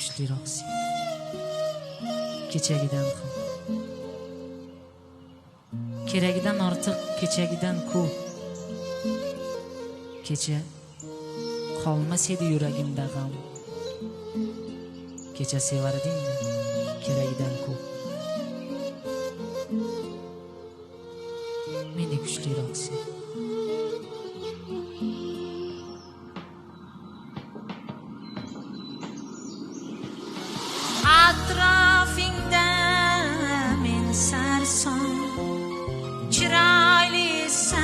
kuchliroqsan. Kechagidan ham keragidan ortiq, kechagidan ko'p. Kecha qolmas edi yuragimda g'am. Kecha sevardingmi keragidan ko'p. Meni kuchliroqsan. Atrofingda men sarson, chiroylisan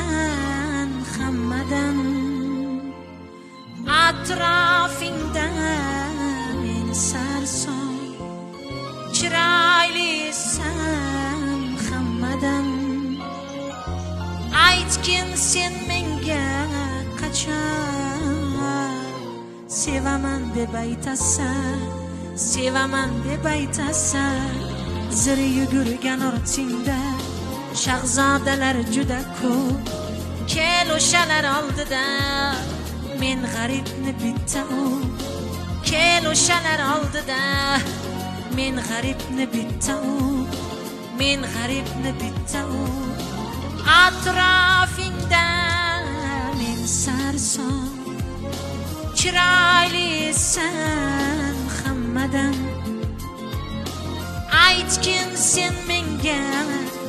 hammadan. Atrofingda men sarson, chiroylisan hammadan. Aytgin sen menga qachon sevaman deb aytasan, sevaman deb aytasan. Zir yugurgan ortingda shahzodalar juda ko'p. Kel o'shalar oldida men g'aribni bitta u. Kel o'shalar oldida men g'aribni bitta u. Men g'aribni bitta u. Atrofingda men sarson, chiroylisan hammadan. Aytgin sen menga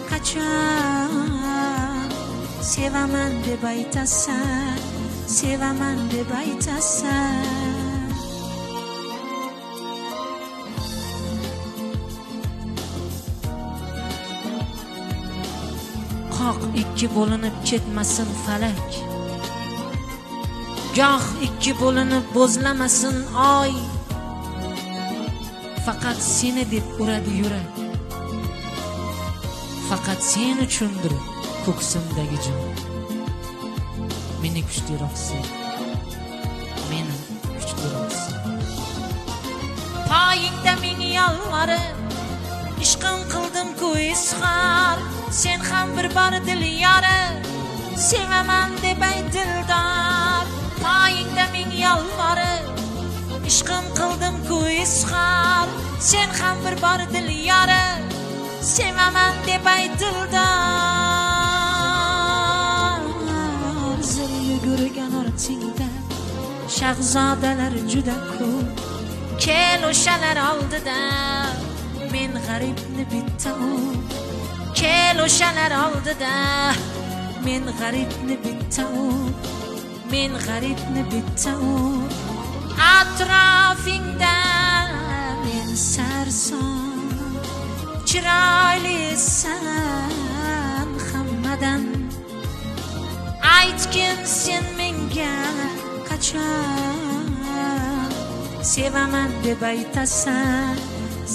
qachon sevaman deb aytasan, sevaman deb aytasan. Qoq ikki bo'linib ketmasin falak, goh ikki bo'linib bo'zlamasin oy. Faqat seni deb uradi yurak, faqat sen uchundir ko'ksimdagi jon. Meni kuchliroqsan, meni kuchliroqsan. Poyingda ming yolvorib ishqim qildim-ku izhor. Sen ham bir bor dil yori sevaman deb ayt dildor. Poyingda ming yolvorib ishqim qildim-ku izhor. Sen ham bir bor dil yori sevaman deb ayt dildor. Zir yugurgan ortingda shahzodalar juda ko'p. Kel o'shalar oldida men g'aribni bitta u. Kel o'shalar oldida men g'aribni bitta u. Men g'aribni bitta u. Atrofingda men sarson, chiroylisan hammadan. Aytgin sen menga qachon sevaman deb aytasan,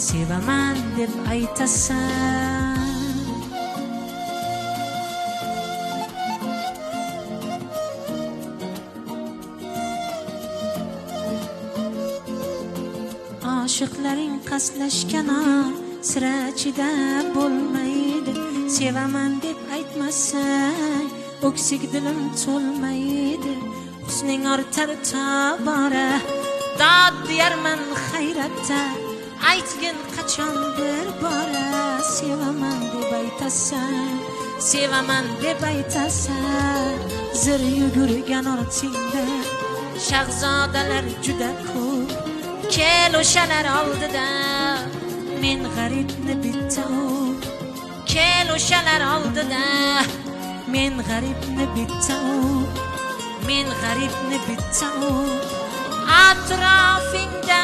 sevaman deb aytasan. Oshiqlaring qaslashgana sira chidab bo'lmaydi. Sevaman deb aytmasang o'ksik dilim to'lmaydi. Husning ortar tobora dod deyarman hayratda. Aytgin qachon bir bora sevaman deb aytasan, sevaman deb aytasan. Zir yugurgan ortingda shahzodalar juda ko'p. Kel o'shalar oldida men g'aribni bitta u. Kel o'shalar oldida men g'aribni bitta u. Men g'aribni bitta u. Atrofingda